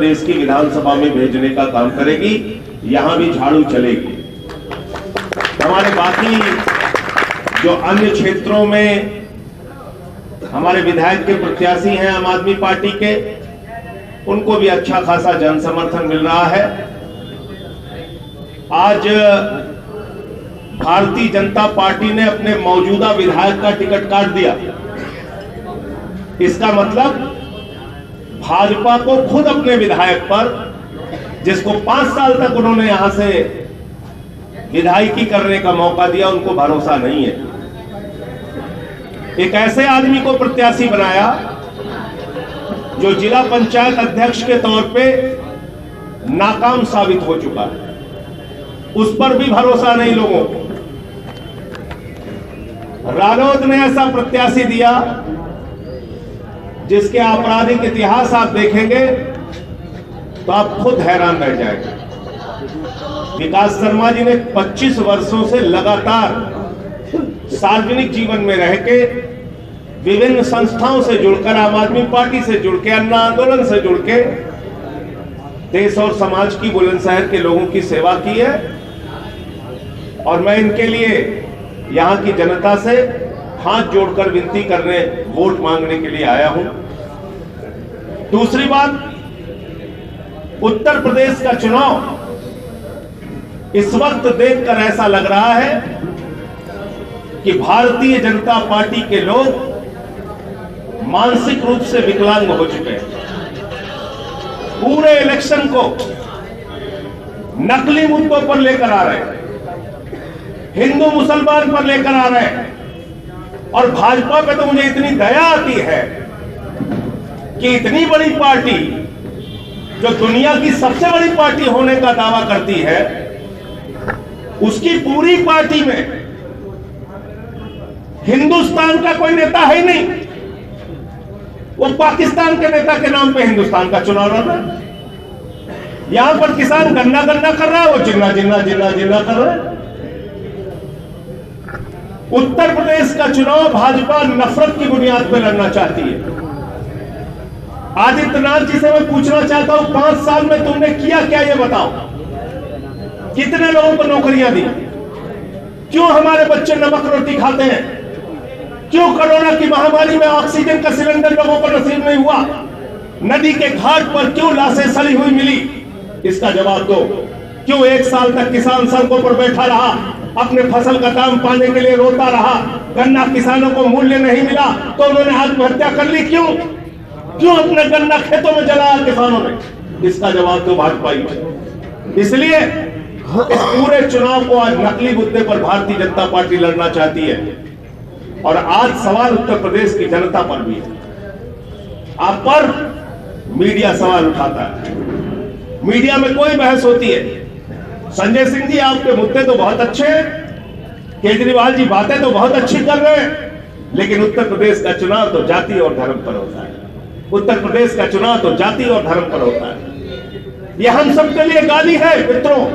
प्रदेश की विधानसभा में भेजने का काम करेगी। यहां भी झाड़ू चलेगी। हमारे बाकी जो अन्य क्षेत्रों में हमारे विधायक के प्रत्याशी हैं आम आदमी पार्टी के, उनको भी अच्छा खासा जन समर्थन मिल रहा है। आज भारतीय जनता पार्टी ने अपने मौजूदा विधायक का टिकट काट दिया। इसका मतलब भाजपा को खुद अपने विधायक पर, जिसको 5 साल तक उन्होंने यहां से विधायकी करने का मौका दिया, उनको भरोसा नहीं है। एक ऐसे आदमी को प्रत्याशी बनाया जो जिला पंचायत अध्यक्ष के तौर पे नाकाम साबित हो चुका है, उस पर भी भरोसा नहीं लोगों को। रालोद ने ऐसा प्रत्याशी दिया जिसके आपराधिक इतिहास आप देखेंगे तो आप खुद हैरान रह जाएंगे। विकास शर्मा जी ने 25 वर्षों से लगातार सार्वजनिक जीवन में रह के विभिन्न संस्थाओं से जुड़कर, आम आदमी पार्टी से जुड़ के, अन्ना आंदोलन से जुड़ के देश और समाज की, बुलंदशहर के लोगों की सेवा की है। और मैं इनके लिए यहां की जनता से हाथ जोड़कर विनती करने, वोट मांगने के लिए आया हूं। दूसरी बात, उत्तर प्रदेश का चुनाव इस वक्त देखकर ऐसा लग रहा है कि भारतीय जनता पार्टी के लोग मानसिक रूप से विकलांग हो चुके हैं। पूरे इलेक्शन को नकली मुद्दों पर लेकर आ रहे हैं, हिंदू मुसलमान पर लेकर आ रहे हैं। और भाजपा पे तो मुझे इतनी दया आती है कि इतनी बड़ी पार्टी जो दुनिया की सबसे बड़ी पार्टी होने का दावा करती है, उसकी पूरी पार्टी में हिंदुस्तान का कोई नेता है ही नहीं। वो पाकिस्तान के नेता के नाम पे हिंदुस्तान का चुनाव लड़ रहा है। यहां पर किसान गन्ना गन्ना कर रहा है, वो जिन्ना जिन्ना जिन्ना जिन्ना कर रहा है। उत्तर प्रदेश का चुनाव भाजपा नफरत की बुनियाद पर लड़ना चाहती है। आदित्यनाथ जी से मैं पूछना चाहता हूं, 5 साल में तुमने किया क्या, ये बताओ। कितने लोगों को नौकरियां दी? क्यों हमारे बच्चे नमक रोटी खाते हैं? क्यों कोरोना की महामारी में ऑक्सीजन का सिलेंडर लोगों को नसीब नहीं हुआ? नदी के घाट पर क्यों लाशें सड़ी हुई मिली? इसका जवाब दो। क्यों 1 साल तक किसान सड़कों पर बैठा रहा, अपने फसल का दाम पाने के लिए रोता रहा? गन्ना किसानों को मूल्य नहीं मिला तो उन्होंने आत्महत्या कर ली। क्यों क्यों अपने गन्ना खेतों में जलाया किसानों ने? इसका जवाब तो भाजपा ही। इसलिए इस पूरे चुनाव को आज नकली मुद्दे पर भारतीय जनता पार्टी लड़ना चाहती है। और आज सवाल उत्तर प्रदेश की जनता पर भी है। आप पर मीडिया सवाल उठाता है, मीडिया में कोई बहस होती है। संजय सिंह जी, आपके मुद्दे तो बहुत अच्छे हैं, केजरीवाल जी बातें तो बहुत अच्छी कर रहे हैं, लेकिन उत्तर प्रदेश का चुनाव तो जाति और धर्म पर होता है। उत्तर प्रदेश का चुनाव तो जाति और धर्म पर होता है। यह हम सबके लिए गाली है मित्रों,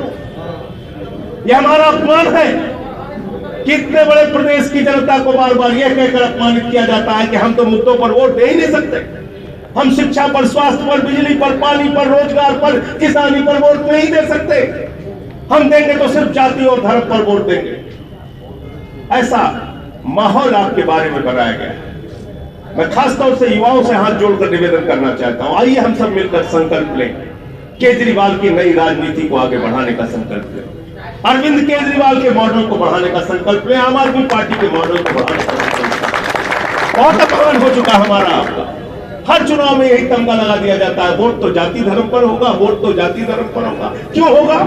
यह हमारा अपमान है। कितने बड़े प्रदेश की जनता को बार बार यह कहकर अपमानित किया जाता है कि हम तो मुद्दों पर वोट दे ही नहीं सकते। हम शिक्षा पर, स्वास्थ्य पर, बिजली पर, पानी पर, रोजगार पर, किसानी पर वोट नहीं दे सकते। हम देंगे तो सिर्फ जाति और धर्म पर वोट देंगे। ऐसा माहौल आपके बारे में बनाया गया है। मैं खासतौर से युवाओं से हाथ जोड़कर निवेदन करना चाहता हूं, आइए हम सब मिलकर संकल्प लें, केजरीवाल की नई राजनीति को आगे बढ़ाने का संकल्प लें, अरविंद केजरीवाल के मॉडल को बढ़ाने का संकल्प लें, आम आदमी पार्टी के मॉडल को बढ़ाने का संकल्प लें। बहुत अपमान हो चुका हमारा आपका। हर चुनाव में यही तमगा लगा दिया जाता है, वोट तो जाति धर्म पर होगा, वोट तो जाति धर्म पर होगा। क्यों होगा?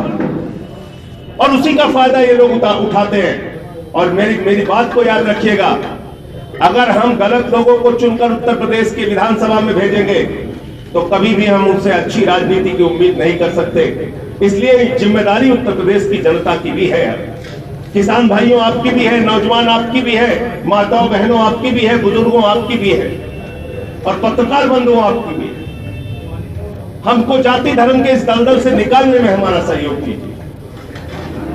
और उसी का फायदा ये लोग उठाते हैं। और मेरी बात को याद रखिएगा, अगर हम गलत लोगों को चुनकर उत्तर प्रदेश की विधानसभा में भेजेंगे तो कभी भी हम उनसे अच्छी राजनीति की उम्मीद नहीं कर सकते। इसलिए जिम्मेदारी उत्तर प्रदेश की जनता की भी है, किसान भाइयों आपकी भी है, नौजवान आपकी भी है, माताओं बहनों आपकी भी है, बुजुर्गों आपकी भी है, और पत्रकार बंधुओं आपकी भी है। हमको जाति धर्म के इस दलदल से निकालने में हमारा सहयोग कीजिए।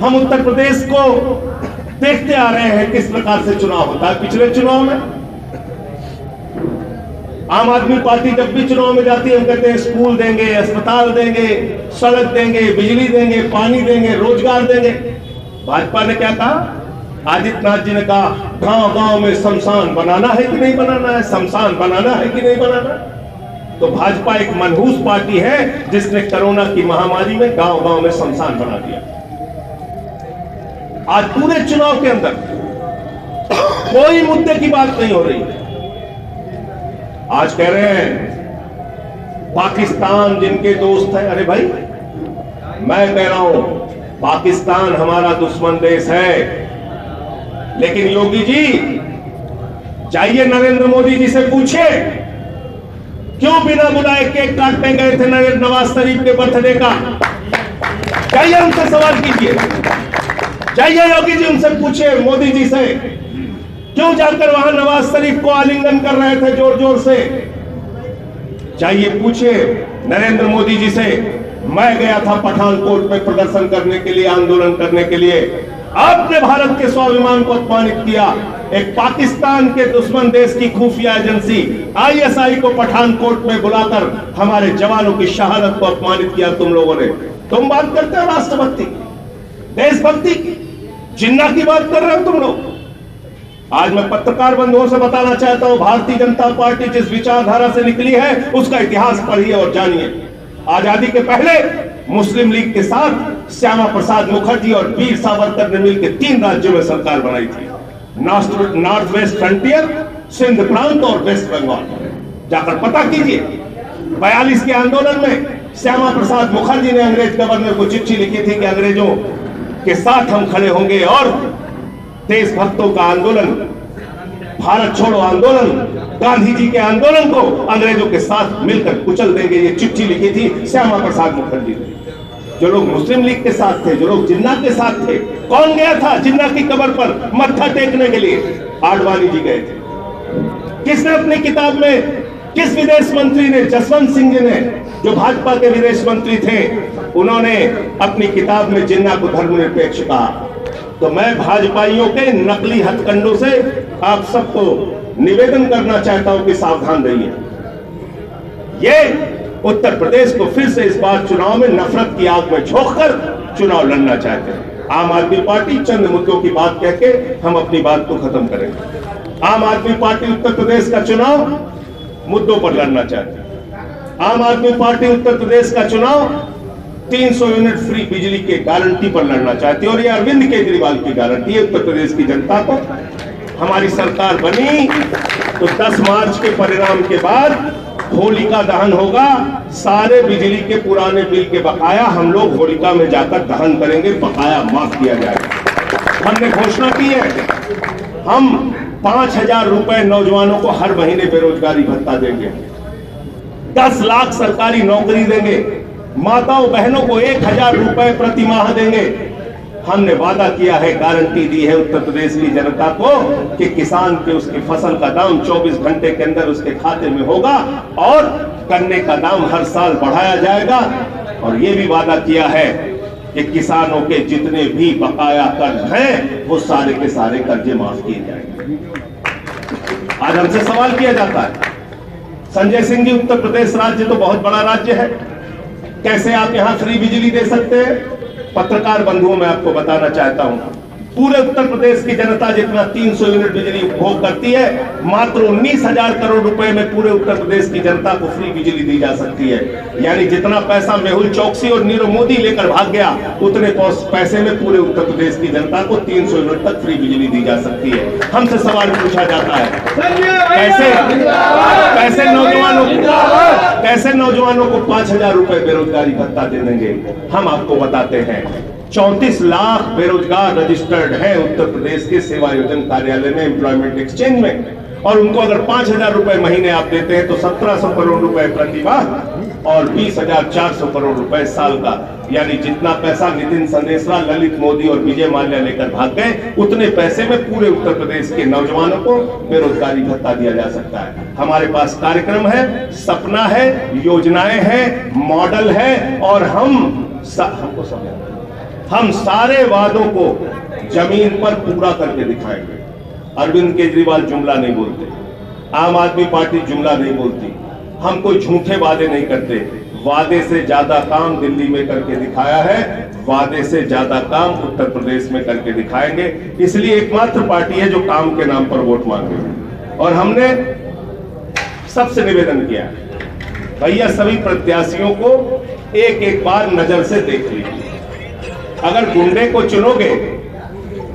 हम उत्तर प्रदेश को देखते आ रहे हैं किस प्रकार से चुनाव होता है। पिछले चुनाव में आम आदमी पार्टी जब भी चुनाव में जाती है हम कहते हैं स्कूल देंगे, अस्पताल देंगे, सड़क देंगे, बिजली देंगे, पानी देंगे, रोजगार देंगे। भाजपा ने क्या कहा? आदित्यनाथ जी ने कहा गांव गांव में शमशान बनाना है कि नहीं बनाना है, शमशान बनाना है कि नहीं बनाना है। तो भाजपा एक मनहूस पार्टी है जिसने कोरोना की महामारी में गांव गांव में शमशान बना दिया। आज पूरे चुनाव के अंदर कोई मुद्दे की बात नहीं हो रही। आज कह रहे हैं पाकिस्तान जिनके दोस्त हैं। अरे भाई, मैं कह रहा हूं पाकिस्तान हमारा दुश्मन देश है, लेकिन योगी जी जाइए नरेंद्र मोदी जी से पूछिए क्यों बिना बुलाए केक काटने गए थे नवाज शरीफ के बर्थडे का। जाइए उनसे सवाल कीजिए, जाइए योगी जी उनसे पूछिए, मोदी जी से, क्यों जाकर वहां नवाज शरीफ को आलिंगन कर रहे थे जोर जोर से। जाइए पूछिए नरेंद्र मोदी जी से। मैं गया था पठानकोट में प्रदर्शन करने के लिए, आंदोलन करने के लिए। आपने भारत के स्वाभिमान को अपमानित किया। एक पाकिस्तान के दुश्मन देश की खुफिया एजेंसी आईएसआई को पठानकोट में बुलाकर हमारे जवानों की शहादत को अपमानित किया तुम लोगों ने। तुम बात करते हो राष्ट्रभक्ति, देशभक्ति की, जिन्ना की बात कर रहे हो तुम लोग। आज मैं पत्रकार बंधुओं से बताना चाहता हूं, भारतीय जनता पार्टी जिस विचारधारा से निकली है उसका इतिहास पढ़िए और जानिए। आजादी के पहले मुस्लिम लीग के साथ श्यामा प्रसाद मुखर्जी और वीर सावरकर ने मिलकर 3 राज्यों में सरकार बनाई थी, नॉर्थ वेस्ट फ्रंटियर, सिंध प्रांत और वेस्ट बंगाल। जाकर पता कीजिए 42 के आंदोलन में श्यामा प्रसाद मुखर्जी ने अंग्रेज गवर्नर को चिट्ठी लिखी थी कि अंग्रेजों के साथ हम खड़े होंगे और देशभक्तों का आंदोलन, भारत छोड़ो आंदोलन, गांधी जी के आंदोलन को अंग्रेजों के साथ मिलकर कुचल देंगे। ये चिट्ठी लिखी थी श्यामा प्रसाद मुखर्जी ने। जो लोग मुस्लिम लीग के साथ थे, जो लोग जिन्ना के साथ थे, कौन गया था जिन्ना की कब्र पर मत्था टेकने के लिए? आडवाणी जी गए थे। किसने अपनी किताब में, किस विदेश मंत्री ने? जसवंत सिंह जी ने, जो भाजपा के विदेश मंत्री थे, उन्होंने अपनी किताब में जिन्ना को धर्मनिरपेक्ष कहा। तो मैं भाजपाइयों के नकली हथकंडों से आप सबको निवेदन करना चाहता हूं कि सावधान रहिए। ये उत्तर प्रदेश को फिर से इस बार चुनाव में नफरत की आग में झोंककर चुनाव लड़ना चाहते हैं। आम आदमी पार्टी चंद मुद्दों की बात कह के हम अपनी बात को खत्म करेंगे। आम आदमी पार्टी उत्तर प्रदेश का चुनाव मुद्दों पर लड़ना चाहती है। आम आदमी पार्टी उत्तर प्रदेश का चुनाव 300 यूनिट फ्री बिजली के गारंटी पर लड़ना चाहती है और ये अरविंद केजरीवाल की गारंटी है उत्तर प्रदेश की जनता को। हमारी सरकार बनी तो 10 मार्च के परिणाम के बाद होलिका दहन होगा। सारे बिजली के पुराने बिल के बकाया हम लोग होलिका में जाकर दहन करेंगे, बकाया माफ किया जाएगा। हमने घोषणा की है, हम 5,000 रुपए नौजवानों को हर महीने बेरोजगारी भत्ता देंगे, 10 लाख सरकारी नौकरी देंगे, माताओं बहनों को 1,000 रुपए प्रति माह देंगे। हमने वादा किया है, गारंटी दी है उत्तर प्रदेश की जनता को कि किसान के उसकी फसल का दाम 24 घंटे के अंदर उसके खाते में होगा और गन्ने का दाम हर साल बढ़ाया जाएगा। और यह भी वादा किया है कि किसानों के जितने भी बकाया कर्ज हैं वो सारे के सारे कर्जे माफ किए जाएंगे। आज हमसे सवाल किया जाता है, संजय सिंह जी उत्तर प्रदेश राज्य तो बहुत बड़ा राज्य है, कैसे आप यहां फ्री बिजली दे सकते हैं? पत्रकार बंधुओं में आपको बताना चाहता हूं, पूरे उत्तर प्रदेश की जनता जितना 300 यूनिट बिजली उपभोग करती है, मात्र 19,000 करोड़ रुपए में पूरे उत्तर प्रदेश की जनता को फ्री बिजली दी जा सकती है। यानी जितना पैसा मेहुल चौकसी और नीरव मोदी लेकर भाग गया, उतने पैसे में पूरे उत्तर प्रदेश की जनता को 300 यूनिट तक फ्री बिजली दी जा सकती है। हमसे सवाल पूछा जाता है, कैसे नौजवानों को 5,000 रुपए बेरोजगारी भत्ता दे देंगे? हम आपको बताते हैं, 34 लाख बेरोजगार रजिस्टर्ड हैं उत्तर प्रदेश के सेवा योजन कार्यालय में, एम्प्लॉयमेंट एक्सचेंज में, और उनको अगर 5,000 रुपए महीने आप देते हैं तो 1,700 करोड़ रुपए प्रति माह और 20,400 करोड़ रुपए साल का। यानी जितना पैसा नितिन संदेशरा, ललित मोदी और विजय माल्या लेकर भाग गए, उतने पैसे में पूरे उत्तर प्रदेश के नौजवानों को बेरोजगारी भत्ता दिया जा सकता है। हमारे पास कार्यक्रम है, सपना है, योजनाएं हैं, मॉडल है और हम सारे वादों को जमीन पर पूरा करके दिखाएंगे। अरविंद केजरीवाल जुमला नहीं बोलते, आम आदमी पार्टी जुमला नहीं बोलती, हम कोई झूठे वादे नहीं करते। वादे से ज्यादा काम दिल्ली में करके दिखाया है, वादे से ज्यादा काम उत्तर प्रदेश में करके दिखाएंगे। इसलिए एकमात्र पार्टी है जो काम के नाम पर वोट मांगे। और हमने सबसे निवेदन किया है, भैया सभी प्रत्याशियों को एक एक बार नजर से देख लीजिए। अगर गुंडे को चुनोगे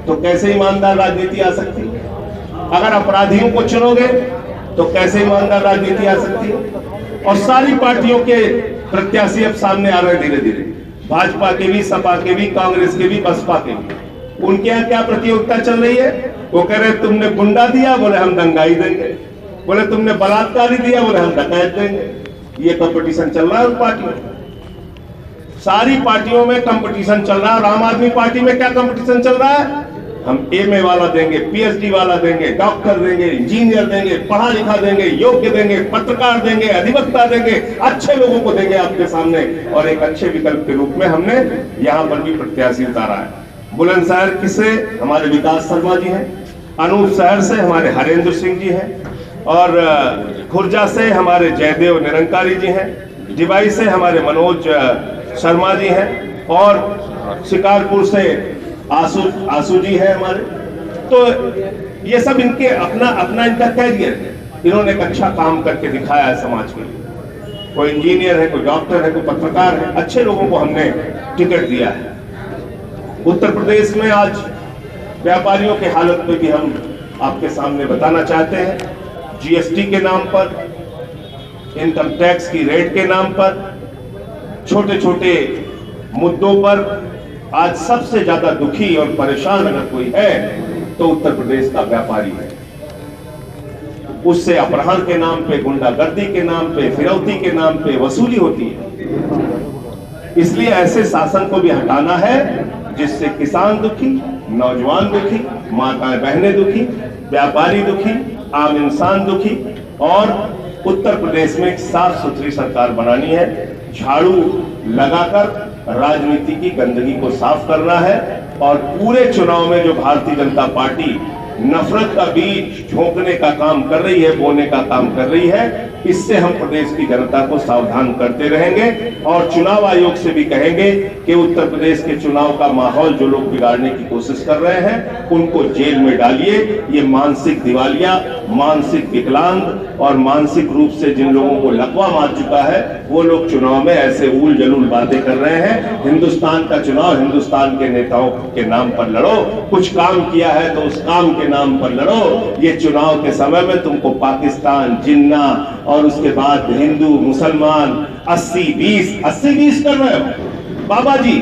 तो कैसे ईमानदार राजनीति आ सकती है, अगर अपराधियों को चुनोगे तो कैसे ईमानदार राजनीति आ सकती है। और सारी पार्टियों के प्रत्याशी अब सामने आ रहे हैं धीरे धीरे, भाजपा के भी, सपा के भी, कांग्रेस के भी, बसपा के भी। उनके यहाँ क्या प्रतियोगिता चल रही है? वो कह रहे तुमने गुंडा दिया, बोले हम दंगाई देंगे। बोले तुमने बलात्कारी दिया, बोले हम डकैत देंगे। ये कंपटीशन चल रहा है उन पार्टियों में, सारी पार्टियों में कंपटीशन चल रहा है। और आम आदमी पार्टी में क्या कंपटीशन चल रहा है? हम एमए वाला देंगे, पीएचडी वाला देंगे, डॉक्टर देंगे, इंजीनियर देंगे, पढ़ा लिखा देंगे, योग्य देंगे, पत्रकार देंगे, अधिवक्ता देंगे, अच्छे लोगों को देंगे आपके सामने। और एक अच्छे विकल्प के रूप में हमने यहां पर भी प्रत्याशी उतारा है। बुलंदशहर किसे हमारे विकास शर्मा जी हैं, अनूप शहर से हमारे हरेंद्र सिंह जी हैं, और खुर्जा से हमारे जयदेव निरंकारी जी हैं, डिवाई से हमारे मनोज शर्मा जी हैं, और शिकारपुर से आसू जी है हमारे। तो ये सब इनके अपना इनका कैरियर है, इन्होंने एक अच्छा काम करके दिखाया है समाज के लिए। कोई इंजीनियर है, कोई डॉक्टर है, कोई पत्रकार है, अच्छे लोगों को हमने टिकट दिया है। उत्तर प्रदेश में आज व्यापारियों की हालत पे भी हम आपके सामने बताना चाहते हैं। जीएसटी के नाम पर, इनकम टैक्स की रेट के नाम पर, छोटे छोटे मुद्दों पर आज सबसे ज्यादा दुखी और परेशान अगर कोई है तो उत्तर प्रदेश का व्यापारी है। उससे अपहरण के नाम पे, गुंडागर्दी के नाम पे, फिरौती के नाम पे वसूली होती है। इसलिए ऐसे शासन को भी हटाना है जिससे किसान दुखी, नौजवान दुखी, माताएं बहनें दुखी, व्यापारी दुखी, आम इंसान दुखी। और उत्तर प्रदेश में एक साफ सुथरी सरकार बनानी है, झाड़ू लगाकर राजनीति की गंदगी को साफ करना है। और पूरे चुनाव में जो भारतीय जनता पार्टी नफरत का बीज झोंकने का काम कर रही है, बोने का काम कर रही है, इससे हम प्रदेश की जनता को सावधान करते रहेंगे। और चुनाव आयोग से भी कहेंगे कि उत्तर प्रदेश के चुनाव का माहौल जो लोग बिगाड़ने की कोशिश कर रहे हैं उनको जेल में डालिए। ये मानसिक दिवालिया, मानसिक विकलांग और मानसिक रूप से जिन लोगों को लकवा मार चुका है वो लोग चुनाव में ऐसे उल जलूल बातें कर रहे हैं। हिंदुस्तान का चुनाव हिंदुस्तान के नेताओं के नाम पर लड़ो, कुछ काम किया है तो उस काम के नाम पर लड़ो। ये चुनाव के समय में तुमको पाकिस्तान, जिन्ना और उसके बाद हिंदू मुसलमान 80-20 कर रहे हो। बाबा जी,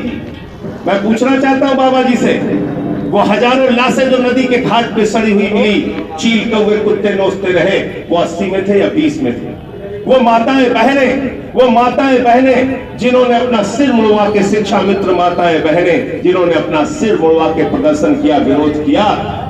मैं पूछना चाहता हूं बाबा जी से, वो हजारों लाशें जो नदी के घाट पे सड़ी हुई मिली, चील कौवे कुत्ते नोचते रहे, वो 80 में थे या 20 में थे? वो माताएं बहनें जिन्होंने अपना सिर मुड़वा के, शिक्षा मित्र माताएं बहनें जिन्होंने अपना सिर मुड़वा के प्रदर्शन किया, विरोध किया,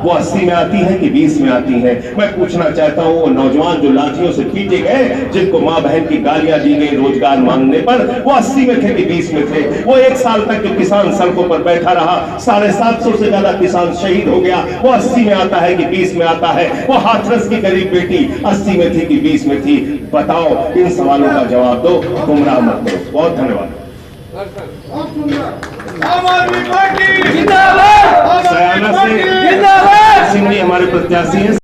वो 80 में आती है कि 20 में आती है? मैं पूछना चाहता हूं वो नौजवान जो लाठियों से पीटे गए, जिनको मां बहन की गालियां दी गई रोजगार मांगने पर, वो 80 में थे कि 20 में थे? वो एक साल तक जो किसान सड़कों पर बैठा रहा, 750 से ज्यादा किसान शहीद हो गया, वो 80 में आता है कि 20 में आता है? वो हाथरस की गरीब बेटी 80 में थी कि 20 में थी? बताओ, इन सवालों का जवाब दो, गुमराह मत करो। बहुत धन्यवाद। आम आदमी पार्टी जिंदाबाद, सयाना से जिंदाबाद। सिंह जी हमारे प्रत्याशी हैं।